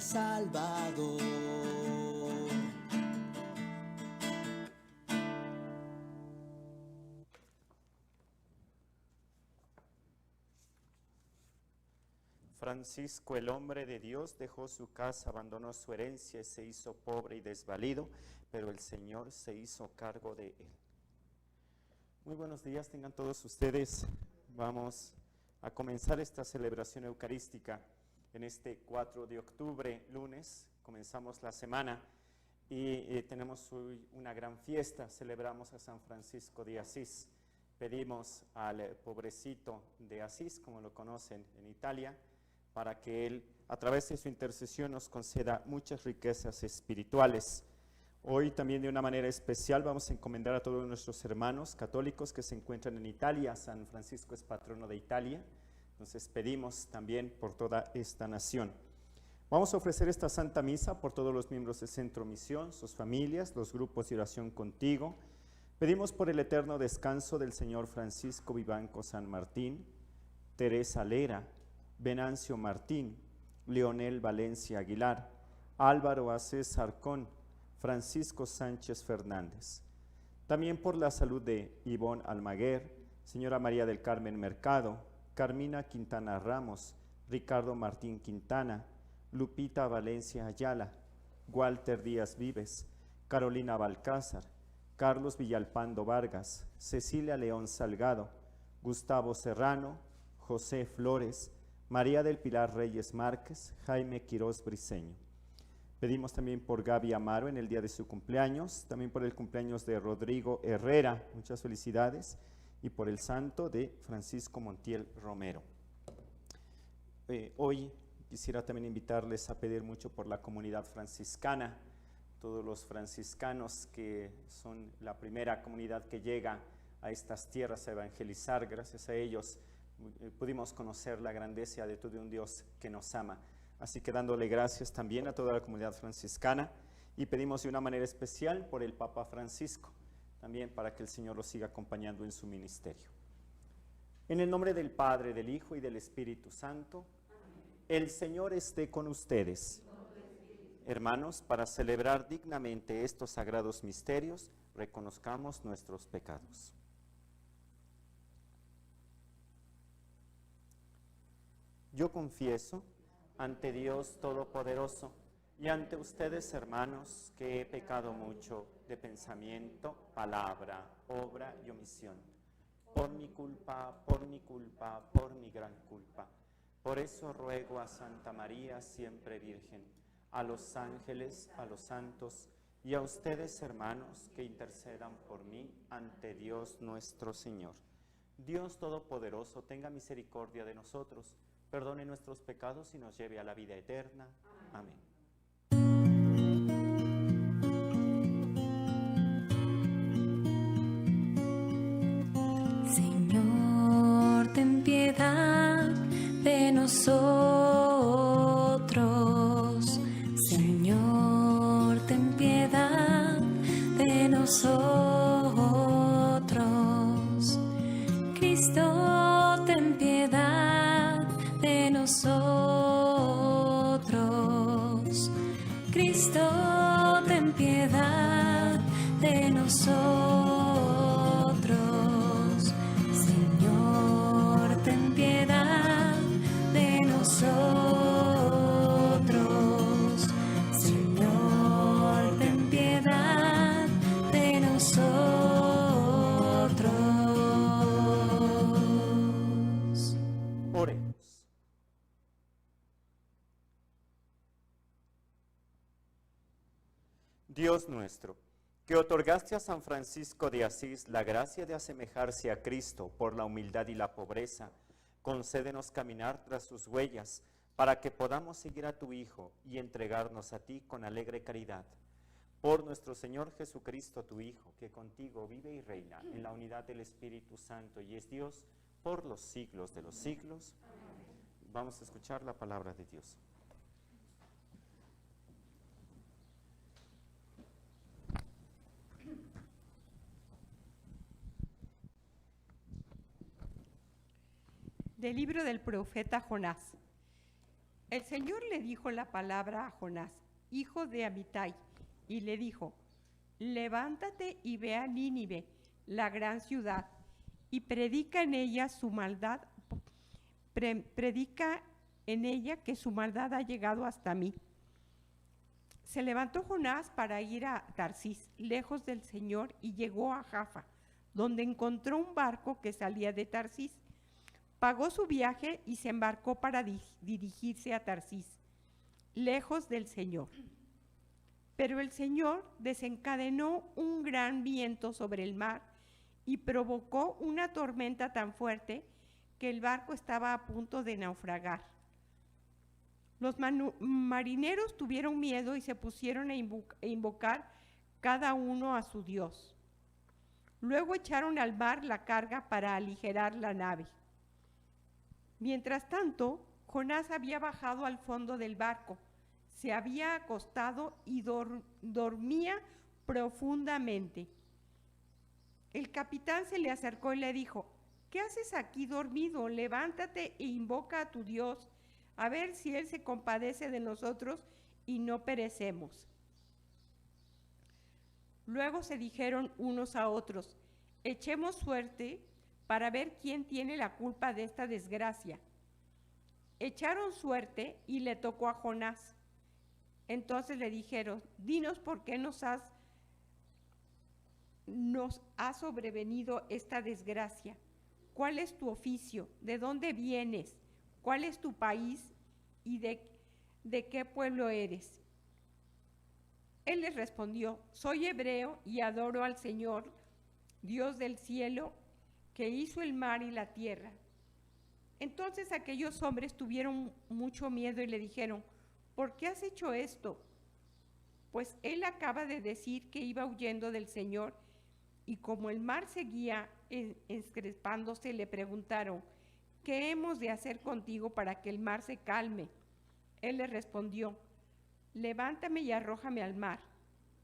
Salvador. Francisco, el hombre de Dios, dejó su casa, abandonó su herencia y se hizo pobre y desvalido, pero el Señor se hizo cargo de él. Muy buenos días tengan todos ustedes. Vamos a comenzar esta celebración eucarística en este 4 de octubre, lunes. Comenzamos la semana y tenemos hoy una gran fiesta. Celebramos a San Francisco de Asís. Pedimos al pobrecito de Asís, como lo conocen en Italia, para que Él, a través de su intercesión, nos conceda muchas riquezas espirituales. Hoy también de una manera especial vamos a encomendar a todos nuestros hermanos católicos que se encuentran en Italia. San Francisco es patrono de Italia, entonces pedimos también por toda esta nación. Vamos a ofrecer esta Santa Misa por todos los miembros de Centro Misión, sus familias, los grupos de oración contigo. Pedimos por el eterno descanso del Señor Francisco Vivanco San Martín, Teresa Lera, Venancio Martín, Leonel Valencia Aguilar, Álvaro Acés Arcón, Francisco Sánchez Fernández. También por la salud de Ivonne Almaguer, señora María del Carmen Mercado, Carmina Quintana Ramos, Ricardo Martín Quintana, Lupita Valencia Ayala, Walter Díaz Vives, Carolina Balcázar, Carlos Villalpando Vargas, Cecilia León Salgado, Gustavo Serrano, José Flores, María del Pilar Reyes Márquez, Jaime Quirós Briceño. Pedimos también por Gaby Amaro en el día de su cumpleaños, también por el cumpleaños de Rodrigo Herrera, muchas felicidades, y por el santo de Francisco Montiel Romero. Hoy quisiera también invitarles a pedir mucho por la comunidad franciscana, todos los franciscanos que son la primera comunidad que llega a estas tierras a evangelizar. Gracias a ellos pudimos conocer la grandeza de todo un Dios que nos ama. Así que dándole gracias también a toda la comunidad franciscana y pedimos de una manera especial por el Papa Francisco, también para que el Señor lo siga acompañando en su ministerio. En el nombre del Padre, del Hijo y del Espíritu Santo, amén. El Señor esté con ustedes. Hermanos, para celebrar dignamente estos sagrados misterios, reconozcamos nuestros pecados. Yo confieso ante Dios Todopoderoso y ante ustedes, hermanos, que he pecado mucho de pensamiento, palabra, obra y omisión. Por mi culpa, por mi gran culpa. Por eso ruego a Santa María, siempre Virgen, a los ángeles, a los santos y a ustedes, hermanos, que intercedan por mí ante Dios nuestro Señor. Dios Todopoderoso, tenga misericordia de nosotros, perdone nuestros pecados y nos lleve a la vida eterna. Amén. Señor, ten piedad de nosotros. Señor, ten piedad de nosotros. Cristo, ten piedad de nosotros. Cristo, ten piedad de nosotros. Señor, ten piedad de nosotros. Señor, ten piedad de nosotros. Oremos. Dios nuestro, que otorgaste a San Francisco de Asís la gracia de asemejarse a Cristo por la humildad y la pobreza, concédenos caminar tras sus huellas, para que podamos seguir a tu Hijo y entregarnos a ti con alegre caridad. Por nuestro Señor Jesucristo, tu Hijo, que contigo vive y reina en la unidad del Espíritu Santo y es Dios por los siglos de los siglos. Amén. Vamos a escuchar la palabra de Dios. Del libro del profeta Jonás. En aquel tiempo, Dios envió un ángel a Nínive, una ciudad grande, a la que debía ir un hombre de buen nombre, llamado Jonás. Él El Señor le dijo la palabra a Jonás, hijo de Amitai, y le dijo, levántate y ve a Nínive, la gran ciudad, y predica en ella su maldad, predica en ella que su maldad ha llegado hasta mí. Se levantó Jonás para ir a Tarsis, lejos del Señor, y llegó a Jaffa, donde encontró un barco que salía de Tarsis. Pagó su viaje y se embarcó para dirigirse a Tarsis, lejos del Señor. Pero el Señor desencadenó un gran viento sobre el mar y provocó una tormenta tan fuerte que el barco estaba a punto de naufragar. Los marineros tuvieron miedo y se pusieron a invocar cada uno a su Dios. Luego echaron al mar la carga para aligerar la nave. Mientras tanto, Jonás había bajado al fondo del barco, se había acostado y dormía profundamente. El capitán se le acercó y le dijo, ¿qué haces aquí dormido? Levántate e invoca a tu Dios, a ver si Él se compadece de nosotros y no perecemos. Luego se dijeron unos a otros, echemos suerte para ver quién tiene la culpa de esta desgracia. Echaron suerte y le tocó a Jonás. Entonces le dijeron, dinos por qué nos ha sobrevenido esta desgracia. ¿Cuál es tu oficio? ¿De dónde vienes? ¿Cuál es tu país? ¿Y de qué pueblo eres? Él les respondió, soy hebreo y adoro al Señor, Dios del cielo, que hizo el mar y la tierra. Entonces aquellos hombres tuvieron mucho miedo y le dijeron, ¿por qué has hecho esto? Pues él acaba de decir que iba huyendo del Señor, y como el mar seguía encrespándose, le preguntaron, ¿qué hemos de hacer contigo para que el mar se calme? Él les respondió, levántame y arrójame al mar,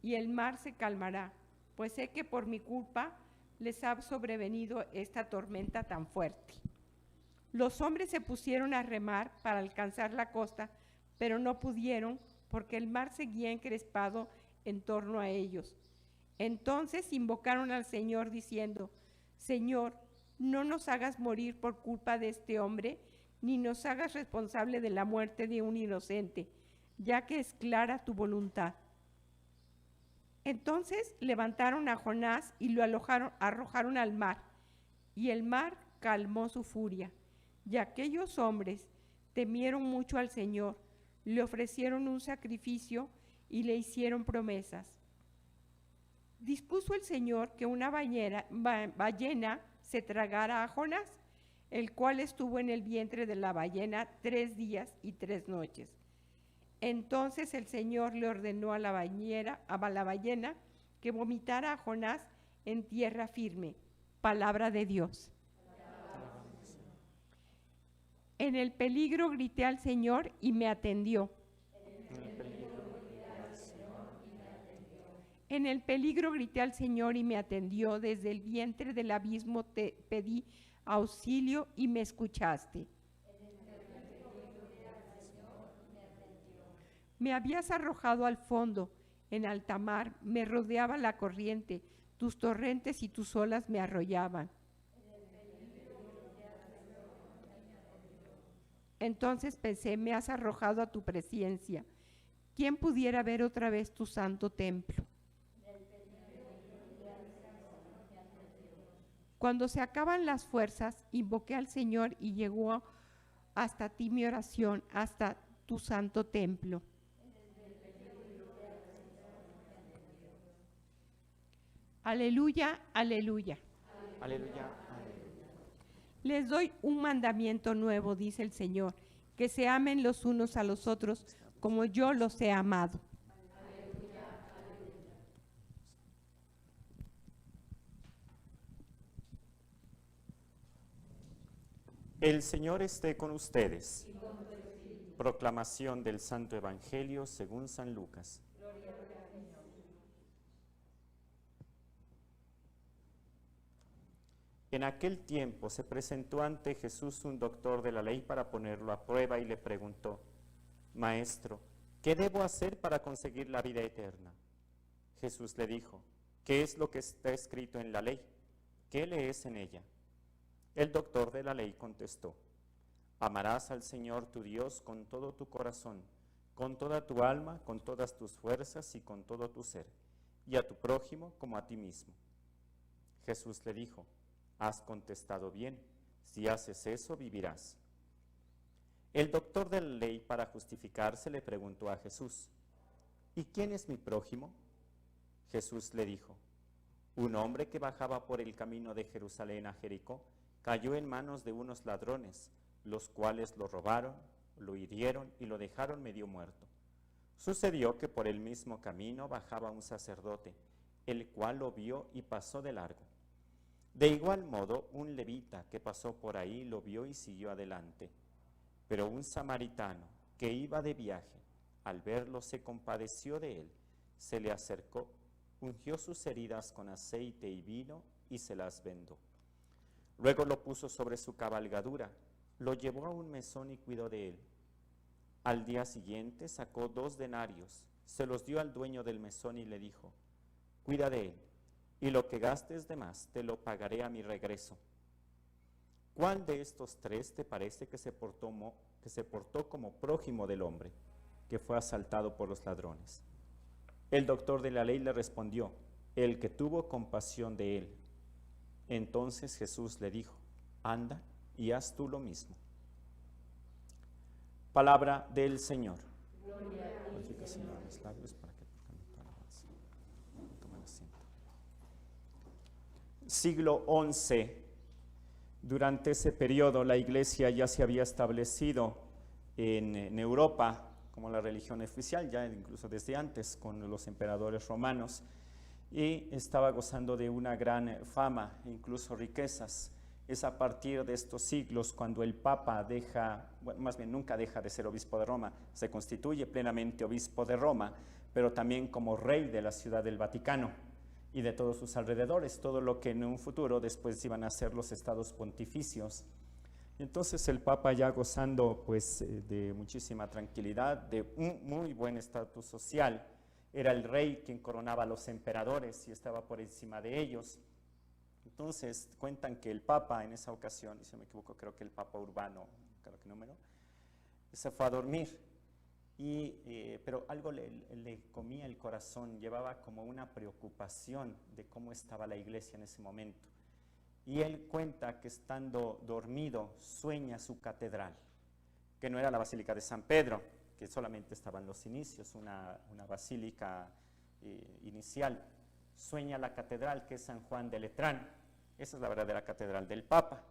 y el mar se calmará, pues sé que por mi culpa les ha sobrevenido esta tormenta tan fuerte. Los hombres se pusieron a remar para alcanzar la costa, pero no pudieron porque el mar seguía encrespado en torno a ellos. Entonces invocaron al Señor diciendo, Señor, no nos hagas morir por culpa de este hombre, ni nos hagas responsable de la muerte de un inocente, ya que es clara tu voluntad. Entonces levantaron a Jonás y lo arrojaron al mar, y el mar calmó su furia. Y aquellos hombres temieron mucho al Señor, le ofrecieron un sacrificio y le hicieron promesas. Dispuso el Señor que una ballena se tragara a Jonás, el cual estuvo en el vientre de la ballena 3 días y 3 noches. Entonces el Señor le ordenó a la ballena que vomitara a Jonás en tierra firme. Palabra de Dios. En el peligro grité al Señor y me atendió. En el peligro grité al Señor y me atendió. Desde el vientre del abismo te pedí auxilio y me escuchaste. Me habías arrojado al fondo, en alta mar, me rodeaba la corriente, tus torrentes y tus olas me arrollaban. Entonces pensé, me has arrojado a tu presencia. ¿Quién pudiera ver otra vez tu santo templo? Cuando se acaban las fuerzas, invoqué al Señor y llegó hasta ti mi oración, hasta tu santo templo. Aleluya, aleluya. Aleluya. Les doy un mandamiento nuevo, dice el Señor, que se amen los unos a los otros como yo los he amado. El Señor esté con ustedes. Proclamación del Santo Evangelio según San Lucas. En aquel tiempo se presentó ante Jesús un doctor de la ley para ponerlo a prueba y le preguntó, Maestro, ¿qué debo hacer para conseguir la vida eterna? Jesús le dijo, ¿qué es lo que está escrito en la ley? ¿Qué lees en ella? El doctor de la ley contestó, amarás al Señor tu Dios con todo tu corazón, con toda tu alma, con todas tus fuerzas y con todo tu ser, y a tu prójimo como a ti mismo. Jesús le dijo, has contestado bien, si haces eso vivirás. El doctor de la ley, para justificarse, le preguntó a Jesús, ¿y quién es mi prójimo? Jesús le dijo, un hombre que bajaba por el camino de Jerusalén a Jericó cayó en manos de unos ladrones, los cuales lo robaron, lo hirieron y lo dejaron medio muerto. Sucedió que por el mismo camino bajaba un sacerdote, el cual lo vio y pasó de largo. De igual modo, un levita que pasó por ahí lo vio y siguió adelante. Pero un samaritano que iba de viaje, al verlo se compadeció de él, se le acercó, ungió sus heridas con aceite y vino y se las vendó. Luego lo puso sobre su cabalgadura, lo llevó a un mesón y cuidó de él. Al día siguiente sacó 2 denarios, se los dio al dueño del mesón y le dijo, cuida de él, y lo que gastes de más te lo pagaré a mi regreso. ¿Cuál de estos 3 te parece que se portó como prójimo del hombre que fue asaltado por los ladrones? El doctor de la ley le respondió, el que tuvo compasión de él. Entonces Jesús le dijo, anda y haz tú lo mismo. Palabra del Señor. Glorifica, Señor, los labios para que proclamen tu alabanza. Tomen asiento. Siglo XI. Durante ese periodo la Iglesia ya se había establecido en Europa como la religión oficial, ya incluso desde antes con los emperadores romanos, y estaba gozando de una gran fama, incluso riquezas. Es a partir de estos siglos cuando el Papa nunca deja de ser obispo de Roma, se constituye plenamente obispo de Roma, pero también como rey de la ciudad del Vaticano y de todos sus alrededores, todo lo que en un futuro después iban a ser los estados pontificios. Entonces el Papa, ya gozando pues de muchísima tranquilidad, de un muy buen estatus social, era el rey quien coronaba a los emperadores y estaba por encima de ellos. Entonces cuentan que el Papa en esa ocasión, si no me equivoco, creo que el Papa Urbano, creo que número, se fue a dormir, pero algo le comía el corazón, llevaba como una preocupación de cómo estaba la iglesia en ese momento. Y él cuenta que estando dormido sueña su catedral, que no era la Basílica de San Pedro, que solamente estaba en los inicios, una basílica inicial. Sueña la catedral, que es San Juan de Letrán. Esa es la verdadera catedral del Papa.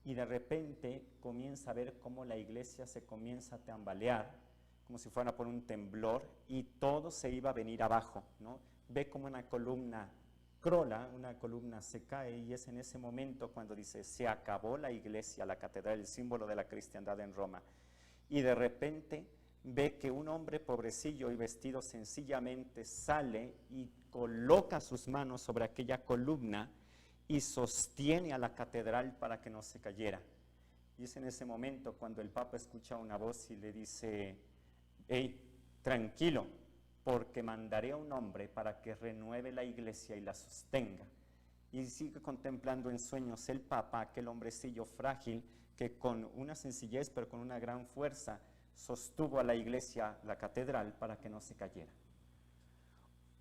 Y de repente comienza a ver cómo la iglesia se comienza a tambalear, como si fuera por un temblor, y todo se iba a venir abajo, ¿no? Ve como una columna crola, una columna se cae, y es en ese momento cuando dice, se acabó la iglesia, la catedral, el símbolo de la cristiandad en Roma. Y de repente ve que un hombre pobrecillo y vestido sencillamente sale y coloca sus manos sobre aquella columna y sostiene a la catedral para que no se cayera. Y es en ese momento cuando el Papa escucha una voz y le dice, hey, tranquilo, porque mandaré a un hombre para que renueve la iglesia y la sostenga. Y sigue contemplando en sueños el Papa, aquel hombrecillo frágil que con una sencillez pero con una gran fuerza sostuvo a la iglesia, la catedral, para que no se cayera.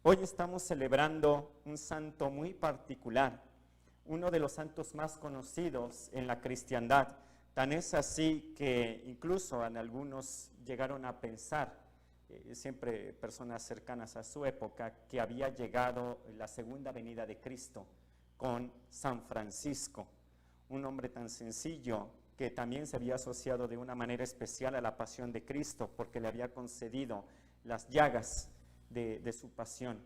Hoy estamos celebrando un santo muy particular, uno de los santos más conocidos en la cristiandad. Tan es así que incluso en algunos llegaron a pensar, siempre personas cercanas a su época, que había llegado la segunda venida de Cristo con San Francisco, un hombre tan sencillo que también se había asociado de una manera especial a la pasión de Cristo, porque le había concedido las llagas de su pasión.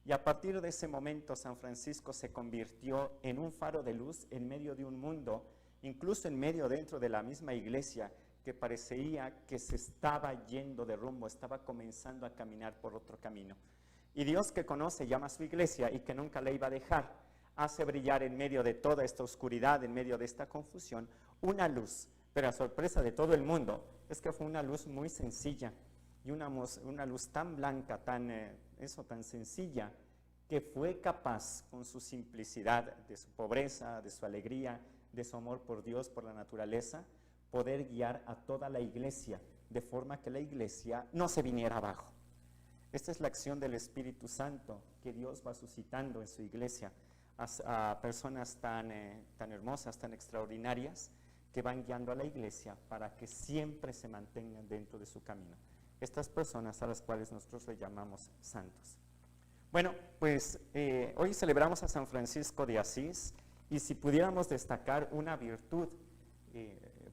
Y a partir de ese momento San Francisco se convirtió en un faro de luz en medio de un mundo, incluso en medio dentro de la misma iglesia, que parecía que se estaba yendo de rumbo, estaba comenzando a caminar por otro camino. Y Dios, que conoce, llama a su iglesia y que nunca le iba a dejar, hace brillar en medio de toda esta oscuridad, en medio de esta confusión, una luz, Pero a sorpresa de todo el mundo, es que fue una luz muy sencilla y una luz tan blanca, tan sencilla, que fue capaz, con su simplicidad, de su pobreza, de su alegría, de su amor por Dios, por la naturaleza, poder guiar a toda la iglesia, de forma que la iglesia no se viniera abajo. Esta es la acción del Espíritu Santo que Dios va suscitando en su iglesia, a personas tan hermosas, tan extraordinarias, que van guiando a la iglesia para que siempre se mantengan dentro de su camino. Estas personas a las cuales nosotros le llamamos santos. Bueno, pues hoy celebramos a San Francisco de Asís, y si pudiéramos destacar una virtud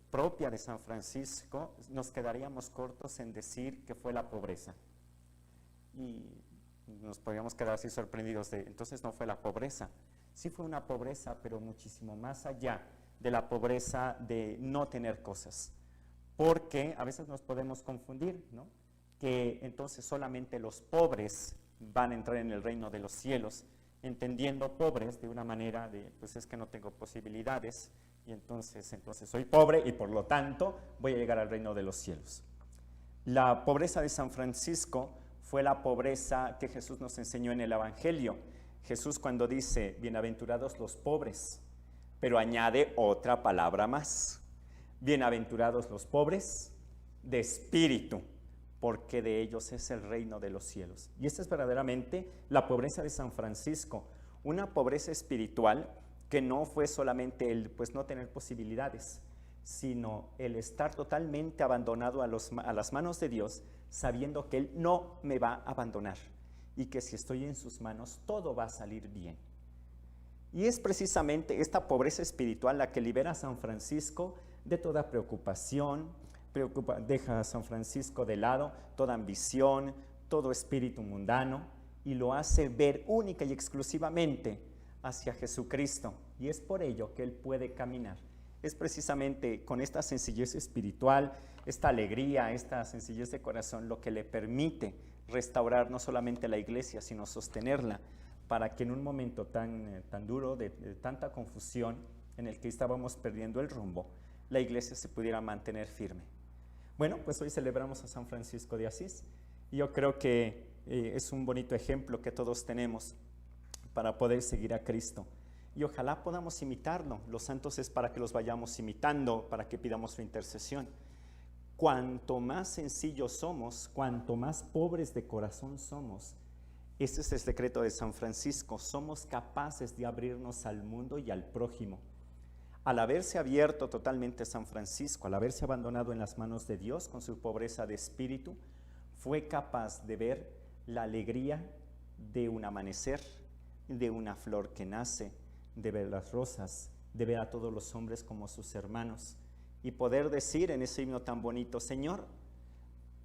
propia de San Francisco, nos quedaríamos cortos en decir que fue la pobreza. Y nos podríamos quedar así sorprendidos de, entonces no fue la pobreza. Sí fue una pobreza, pero muchísimo más allá de la pobreza de no tener cosas. Porque a veces nos podemos confundir, ¿no? Que entonces solamente los pobres van a entrar en el reino de los cielos, entendiendo pobres de una manera de, pues es que no tengo posibilidades, y entonces soy pobre y por lo tanto voy a llegar al reino de los cielos. La pobreza de San Francisco fue la pobreza que Jesús nos enseñó en el Evangelio. Jesús, cuando dice, bienaventurados los pobres, pero añade otra palabra más: bienaventurados los pobres de espíritu, porque de ellos es el reino de los cielos. Y esta es verdaderamente la pobreza de San Francisco, una pobreza espiritual que no fue solamente el no tener posibilidades, sino el estar totalmente abandonado a las manos de Dios, sabiendo que Él no me va a abandonar y que si estoy en sus manos todo va a salir bien. Y es precisamente esta pobreza espiritual la que libera a San Francisco de toda preocupación, deja a San Francisco de lado toda ambición, todo espíritu mundano, y lo hace ver única y exclusivamente hacia Jesucristo, y es por ello que él puede caminar. Es precisamente con esta sencillez espiritual, esta alegría, esta sencillez de corazón, lo que le permite restaurar no solamente la iglesia, sino sostenerla, para que en un momento tan duro, de tanta confusión, en el que estábamos perdiendo el rumbo, la iglesia se pudiera mantener firme. Bueno, pues hoy celebramos a San Francisco de Asís, y yo creo que es un bonito ejemplo que todos tenemos para poder seguir a Cristo. Y ojalá podamos imitarlo. Los santos es para que los vayamos imitando, para que pidamos su intercesión. Cuanto más sencillos somos, cuanto más pobres de corazón somos, este es el secreto de San Francisco, somos capaces de abrirnos al mundo y al prójimo. Al haberse abierto totalmente San Francisco, al haberse abandonado en las manos de Dios con su pobreza de espíritu, fue capaz de ver la alegría de un amanecer, de una flor que nace, de ver las rosas, de ver a todos los hombres como sus hermanos, y poder decir en ese himno tan bonito: Señor,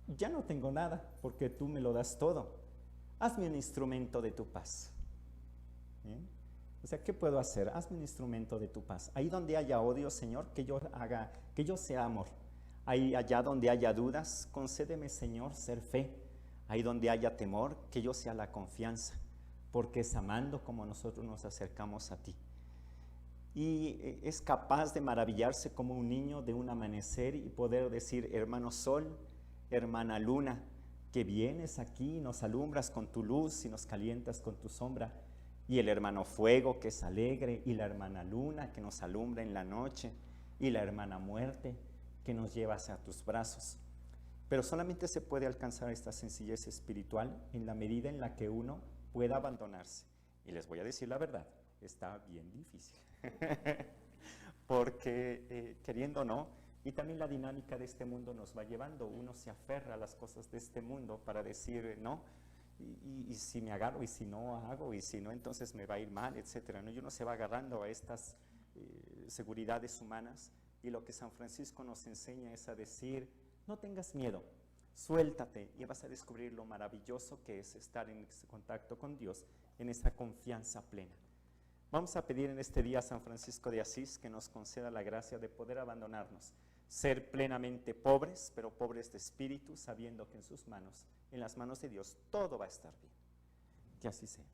ya no tengo nada porque tú me lo das todo, hazme un instrumento de tu paz. ¿Bien? O sea, ¿qué puedo hacer? Hazme un instrumento de tu paz. Ahí donde haya odio, Señor, que yo sea amor. Ahí allá donde haya dudas, concédeme, Señor, ser fe. Ahí donde haya temor, que yo sea la confianza, porque es amando como nosotros nos acercamos a ti. Y es capaz de maravillarse como un niño de un amanecer y poder decir: hermano sol, hermana luna, que vienes aquí y nos alumbras con tu luz y nos calientas con tu sombra. Y el hermano fuego, que es alegre, y la hermana luna, que nos alumbra en la noche, y la hermana muerte, que nos lleva hacia tus brazos. Pero solamente se puede alcanzar esta sencillez espiritual en la medida en la que uno pueda abandonarse. Y les voy a decir la verdad, está bien difícil. Porque queriendo o no, y también la dinámica de este mundo nos va llevando, uno se aferra a las cosas de este mundo para decir no, y si me agarro, y si no hago, y si no, entonces me va a ir mal, etcétera, ¿no? Y uno se va agarrando a estas seguridades humanas, y lo que San Francisco nos enseña es a decir: no tengas miedo, suéltate, y vas a descubrir lo maravilloso que es estar en contacto con Dios, en esa confianza plena. Vamos a pedir en este día a San Francisco de Asís que nos conceda la gracia de poder abandonarnos, ser plenamente pobres, pero pobres de espíritu, sabiendo que en sus manos, en las manos de Dios, todo va a estar bien. Que así sea.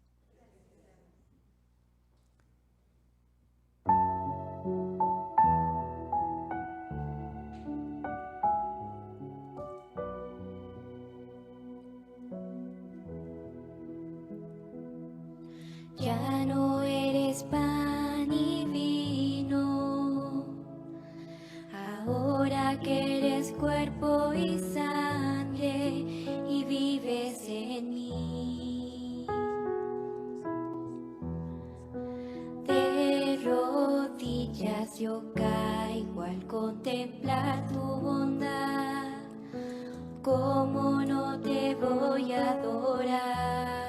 al contemplar tu bondad, ¿cómo no te voy a adorar?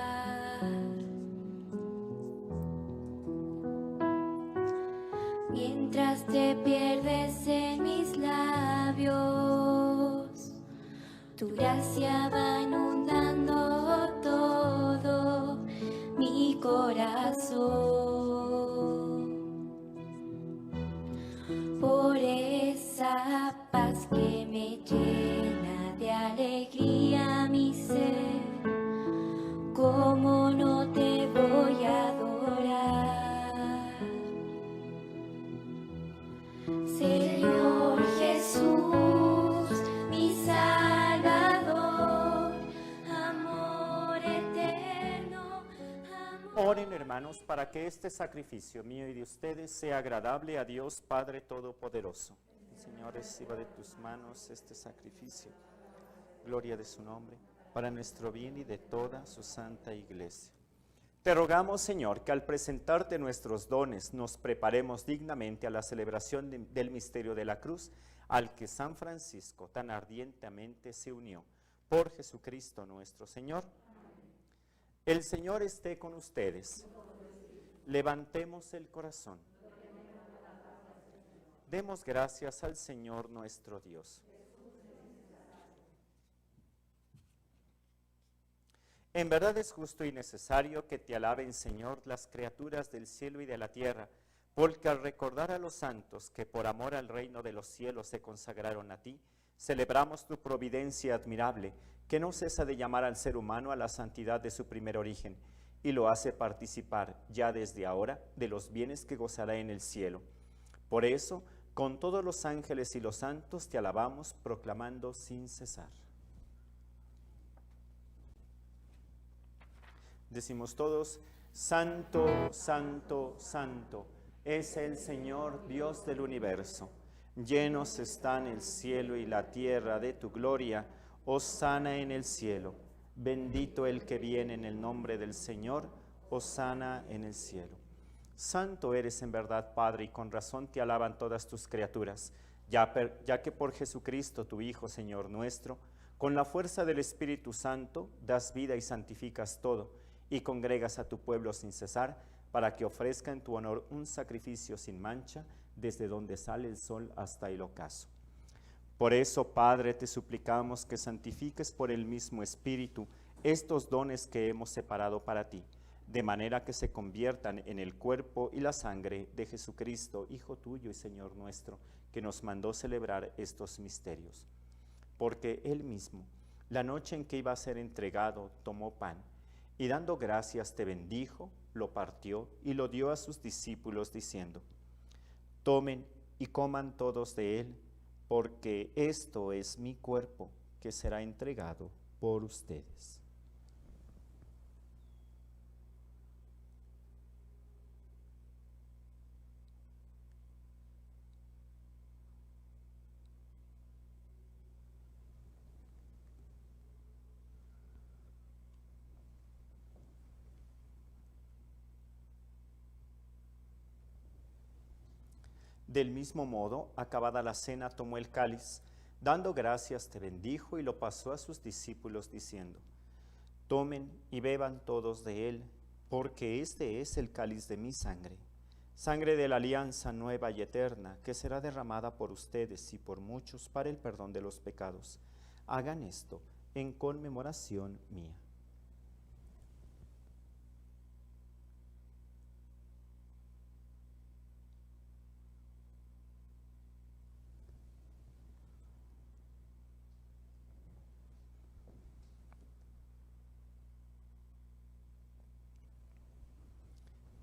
Mientras te pierdes en mis labios, tu gracia va inundando todo mi corazón. Por esa paz que me llena de alegría mi ser, ¿cómo no te voy a adorar? Señor Jesús, mi Salvador, amor eterno, amor. Oren, hermanos, para que este sacrificio mío y de ustedes sea agradable a Dios Padre Todopoderoso. Señor, reciba de tus manos este sacrificio, gloria de su nombre, para nuestro bien y de toda su santa iglesia. Te rogamos, Señor, que al presentarte nuestros dones nos preparemos dignamente a la celebración del misterio de la cruz, al que San Francisco tan ardientemente se unió. Por Jesucristo nuestro Señor. El Señor esté con ustedes. Levantemos el corazón. Demos gracias al Señor nuestro Dios. En verdad es justo y necesario que te alaben, Señor, las criaturas del cielo y de la tierra, porque al recordar a los santos que por amor al reino de los cielos se consagraron a ti, celebramos tu providencia admirable, que no cesa de llamar al ser humano a la santidad de su primer origen, y lo hace participar ya desde ahora de los bienes que gozará en el cielo. Por eso, con todos los ángeles y los santos te alabamos, proclamando sin cesar. Decimos todos: Santo, Santo, Santo, es el Señor Dios del universo. Llenos están el cielo y la tierra de tu gloria. Hosana en el cielo. Bendito el que viene en el nombre del Señor. Hosana en el cielo. Santo eres en verdad, Padre, y con razón te alaban todas tus criaturas, ya que por Jesucristo, tu Hijo, Señor nuestro, con la fuerza del Espíritu Santo, das vida y santificas todo, y congregas a tu pueblo sin cesar, para que ofrezca en tu honor un sacrificio sin mancha, desde donde sale el sol hasta el ocaso. Por eso, Padre, te suplicamos que santifiques por el mismo Espíritu estos dones que hemos separado para ti, de manera que se conviertan en el cuerpo y la sangre de Jesucristo, Hijo tuyo y Señor nuestro, que nos mandó celebrar estos misterios. Porque Él mismo, la noche en que iba a ser entregado, tomó pan, y dando gracias te bendijo, lo partió y lo dio a sus discípulos diciendo: tomen y coman todos de él, porque esto es mi cuerpo que será entregado por ustedes. Del mismo modo, acabada la cena, tomó el cáliz, dando gracias te bendijo y lo pasó a sus discípulos diciendo: tomen y beban todos de él, porque este es el cáliz de mi sangre, sangre de la alianza nueva y eterna, que será derramada por ustedes y por muchos para el perdón de los pecados. Hagan esto en conmemoración mía.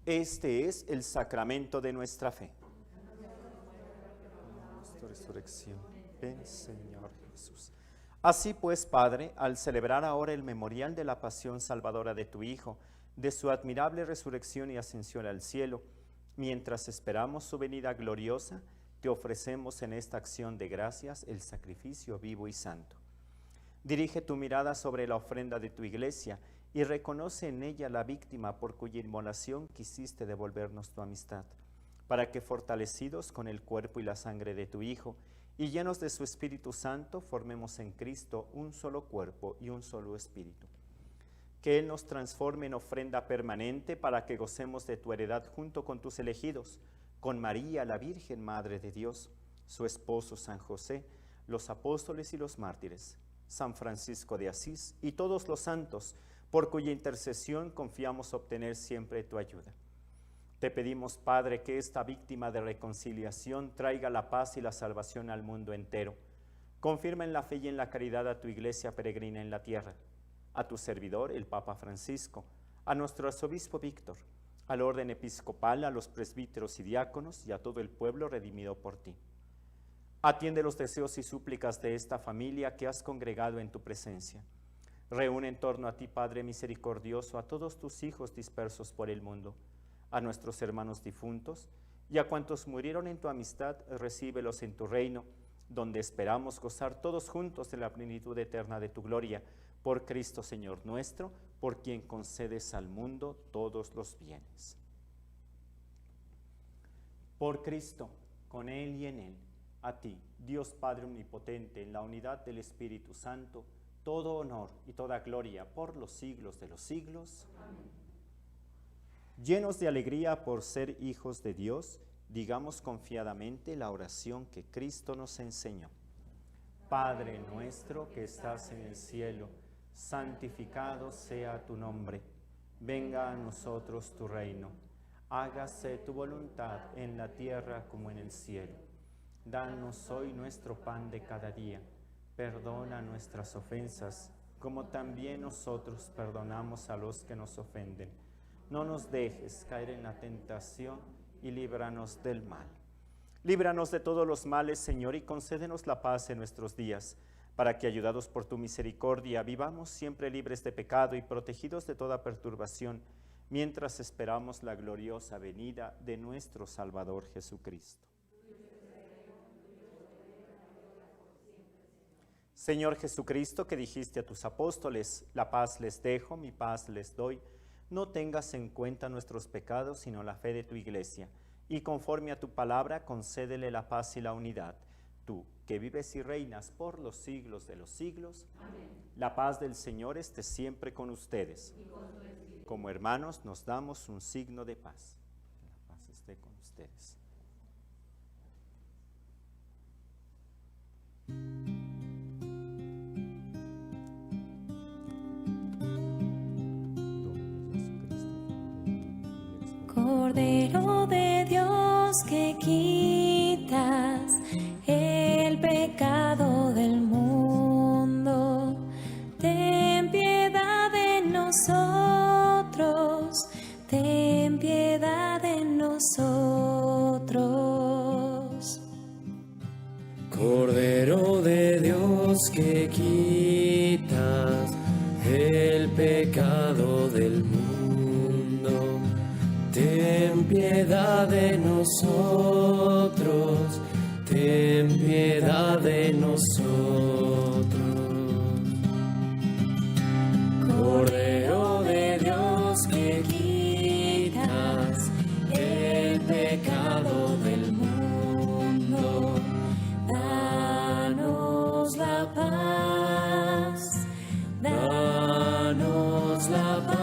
Este es el sacramento de nuestra fe. Nuestra resurrección. Ven, Señor Jesús. Así pues, Padre, al celebrar ahora el memorial de la pasión salvadora de tu Hijo, de su admirable resurrección y ascensión al cielo, mientras esperamos su venida gloriosa, te ofrecemos en esta acción de gracias el sacrificio vivo y santo. Dirige tu mirada sobre la ofrenda de tu iglesia y reconoce en ella la víctima por cuya inmolación quisiste devolvernos tu amistad. para que fortalecidos con el cuerpo y la sangre de tu Hijo, y llenos de su Espíritu Santo, formemos en Cristo un solo cuerpo y un solo espíritu. Que Él nos transforme en ofrenda permanente para que gocemos de tu heredad junto con tus elegidos, con María, la Virgen Madre de Dios, su esposo San José, los apóstoles y los mártires, San Francisco de Asís y todos los santos, por cuya intercesión confiamos obtener siempre tu ayuda. Te pedimos, Padre, que esta víctima de reconciliación traiga la paz y la salvación al mundo entero. Confirma en la fe y en la caridad a tu iglesia peregrina en la tierra, a tu servidor, el Papa Francisco, a nuestro arzobispo Víctor, al orden episcopal, a los presbíteros y diáconos y a todo el pueblo redimido por ti. Atiende los deseos y súplicas de esta familia que has congregado en tu presencia. Reúne en torno a ti, Padre misericordioso, a todos tus hijos dispersos por el mundo, a nuestros hermanos difuntos y a cuantos murieron en tu amistad, recíbelos en tu reino, donde esperamos gozar todos juntos de la plenitud eterna de tu gloria, por Cristo Señor nuestro, por quien concedes al mundo todos los bienes. Por Cristo, con Él y en Él, a ti, Dios Padre omnipotente, en la unidad del Espíritu Santo, todo honor y toda gloria por los siglos de los siglos. Amén. Llenos de alegría por ser hijos de Dios, digamos confiadamente la oración que Cristo nos enseñó. Padre nuestro que estás en el cielo, santificado sea tu nombre. Venga a nosotros tu reino. Hágase tu voluntad en la tierra como en el cielo. Danos hoy nuestro pan de cada día. Perdona nuestras ofensas, como también nosotros perdonamos a los que nos ofenden. No nos dejes caer en la tentación y líbranos del mal. Líbranos de todos los males, Señor, y concédenos la paz en nuestros días, para que, ayudados por tu misericordia, vivamos siempre libres de pecado y protegidos de toda perturbación, mientras esperamos la gloriosa venida de nuestro Salvador Jesucristo. Señor Jesucristo, que dijiste a tus apóstoles, la paz les dejo, mi paz les doy, no tengas en cuenta nuestros pecados, sino la fe de tu iglesia, y conforme a tu palabra, concédele la paz y la unidad. Tú, que vives y reinas por los siglos de los siglos, amén. La paz del Señor esté siempre con ustedes. Y con tu espíritu. Como hermanos nos damos un signo de paz. Que la paz esté con ustedes. Cordero de Dios que quitas el pecado del mundo, ten piedad de nosotros, ten piedad de nosotros. Cordero de Dios que quitas el pecado del mundo, ten piedad de nosotros, ten piedad de nosotros. Cordero de Dios que quitas el pecado del mundo, danos la paz, danos la paz.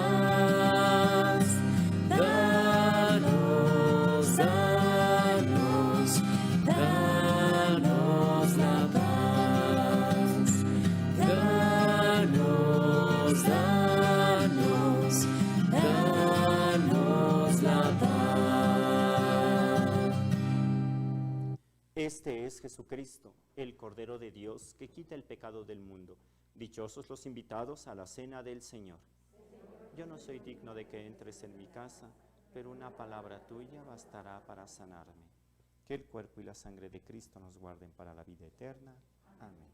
Este es Jesucristo, el Cordero de Dios, que quita el pecado del mundo. Dichosos los invitados a la cena del Señor. Yo no soy digno de que entres en mi casa, pero una palabra tuya bastará para sanarme. Que el cuerpo y la sangre de Cristo nos guarden para la vida eterna. Amén.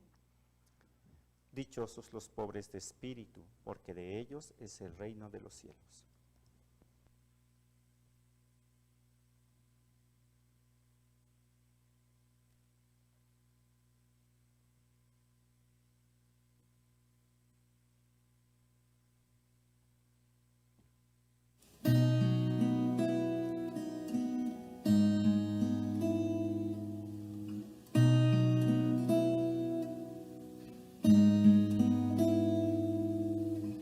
Dichosos los pobres de espíritu, porque de ellos es el reino de los cielos.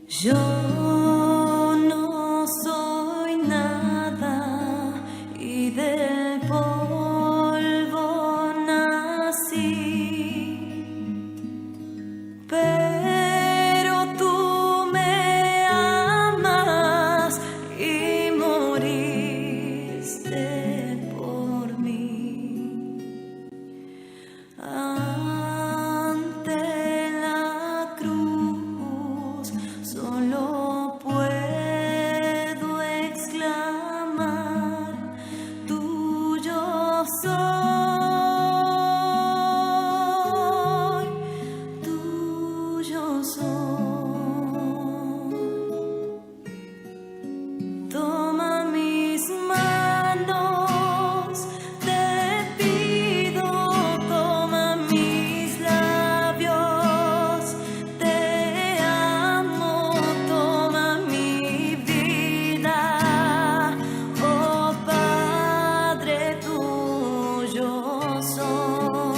Yo no soy nada y del polvo nací, pero tú me amas y moriste por mí. Ante la cruz solo puedo exclamar: tuyo soy, tuyo soy. Toma mis manos, te pido, toma mis labios, te amo, toma mi vida, oh Padre, tuyo soy.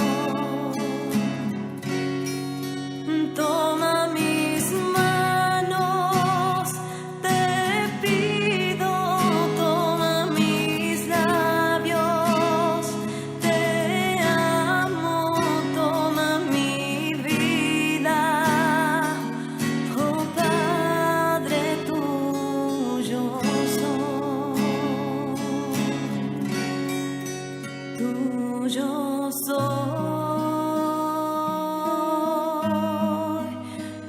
Toma mis manos, te pido, toma mis labios, te amo, toma mi vida, oh Padre, tuyo soy, tuyo soy.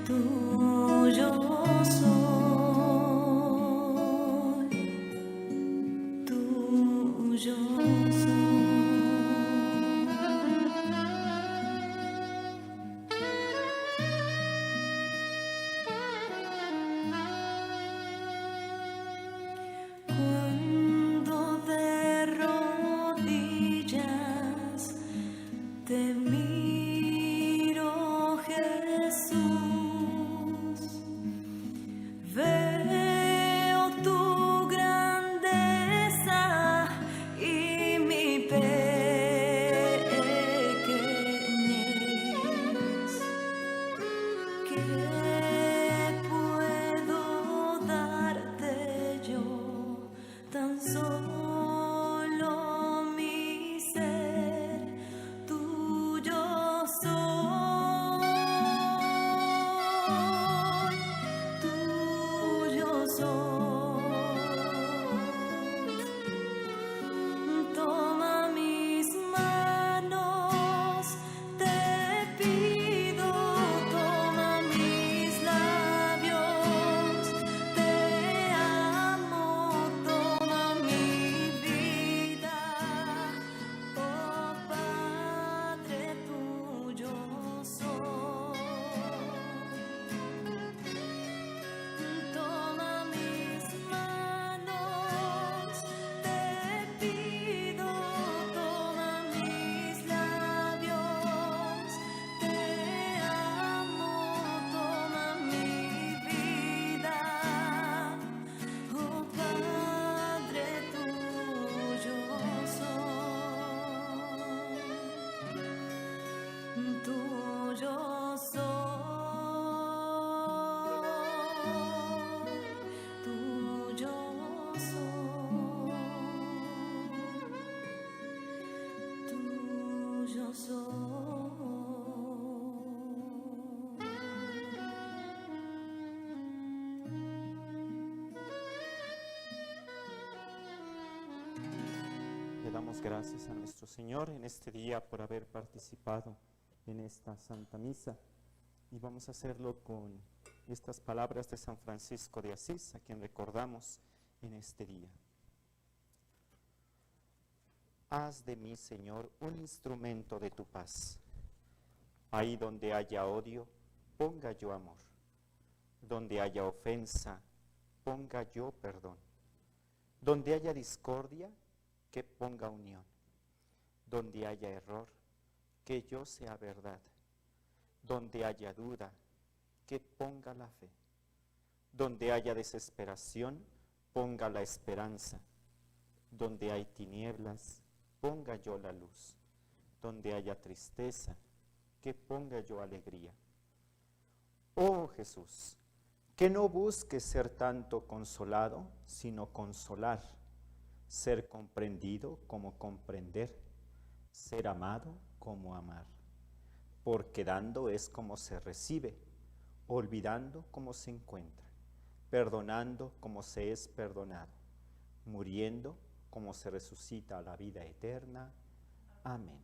Tuyo soy, tuyo soy. Cuando de rodillas te miro, Jesús, veo tu grandeza y mi pequeñez. ¿Qué puedo darte yo? Tan solo mi ser, tuyo soy, tuyo soy. Toma mis manos, te pido, toma mis labios, te amo, toma mi vida, oh Padre, tuyo soy. Toma mis manos, te pido, toma mis labios, te amo, toma mi vida, oh Padre, tuyo soy, tuyo soy, tuyo soy, tuyo soy. Le damos gracias a nuestro Señor en este día por haber participado en esta Santa Misa, y vamos a hacerlo con estas palabras de San Francisco de Asís, a quien recordamos en este día. Haz de mí, Señor, un instrumento de tu paz. Ahí donde haya odio, ponga yo amor. Donde haya ofensa, ponga yo perdón. Donde haya discordia, que ponga unión. Donde haya error, que yo sea verdad. Donde haya duda, que ponga la fe. Donde haya desesperación, ponga la esperanza. Donde hay tinieblas, ponga yo la luz. Donde haya tristeza, que ponga yo alegría. Oh Jesús, que no busques ser tanto consolado, sino consolar, ser comprendido como comprender, ser amado como amar, porque dando es como se recibe, olvidando como se encuentra, perdonando como se es perdonado, muriendo como se resucita a la vida eterna. Amén.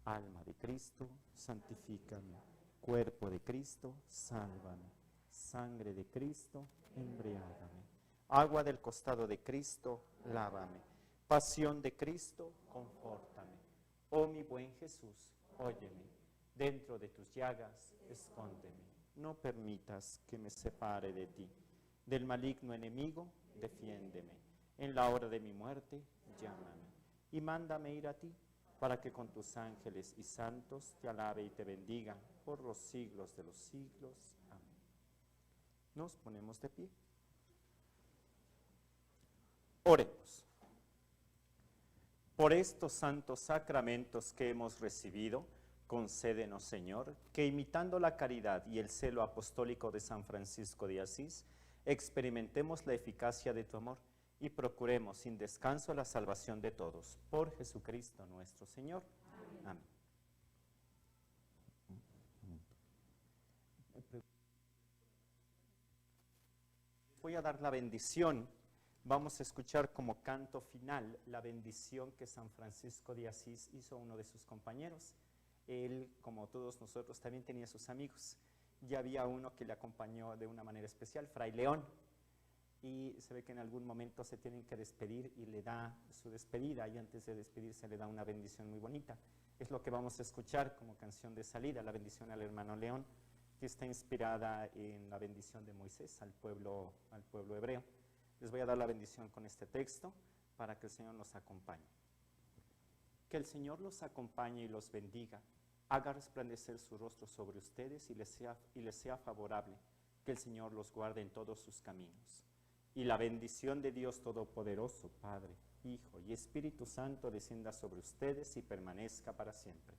Alma de Cristo, santifícame. Cuerpo de Cristo, sálvame. Sangre de Cristo, embriágame. Agua del costado de Cristo, lávame. Pasión de Cristo, confórtame. Oh mi buen Jesús, óyeme. Dentro de tus llagas, escóndeme. No permitas que me separe de ti. Del maligno enemigo, defiéndeme. En la hora de mi muerte, llámame. Y mándame ir a ti, para que con tus ángeles y santos te alabe y te bendiga por los siglos de los siglos. Amén. Nos ponemos de pie. Oremos. Por estos santos sacramentos que hemos recibido, concédenos, Señor, que imitando la caridad y el celo apostólico de San Francisco de Asís, experimentemos la eficacia de tu amor y procuremos sin descanso la salvación de todos. Por Jesucristo nuestro Señor. Amén. Voy a dar la bendición. Vamos a escuchar como canto final la bendición que San Francisco de Asís hizo a uno de sus compañeros. Él, como todos nosotros, también tenía sus amigos. Ya había uno que le acompañó de una manera especial, Fray León. Y se ve que en algún momento se tienen que despedir y le da su despedida, y antes de despedirse le da una bendición muy bonita. Es lo que vamos a escuchar como canción de salida, la bendición al hermano León, que está inspirada en la bendición de Moisés al pueblo hebreo. Les voy a dar la bendición con este texto para que el Señor nos acompañe. Que el Señor los acompañe y los bendiga, haga resplandecer su rostro sobre ustedes y les sea favorable, que el Señor los guarde en todos sus caminos. Y la bendición de Dios Todopoderoso, Padre, Hijo y Espíritu Santo, descienda sobre ustedes y permanezca para siempre.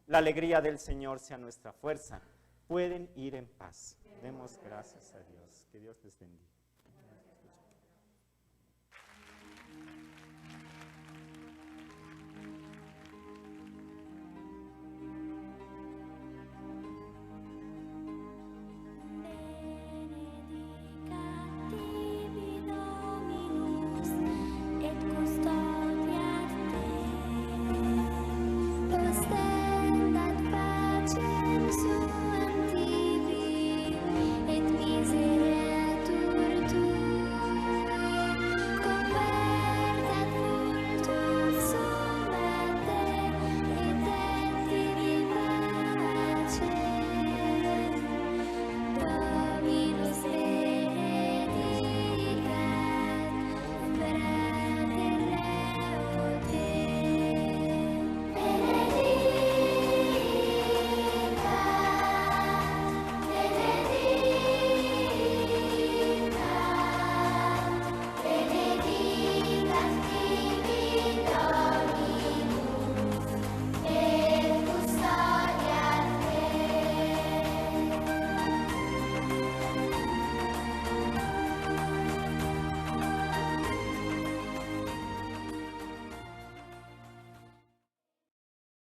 La alegría del Señor sea nuestra fuerza. Pueden ir en paz. Demos gracias a Dios. Que Dios les bendiga.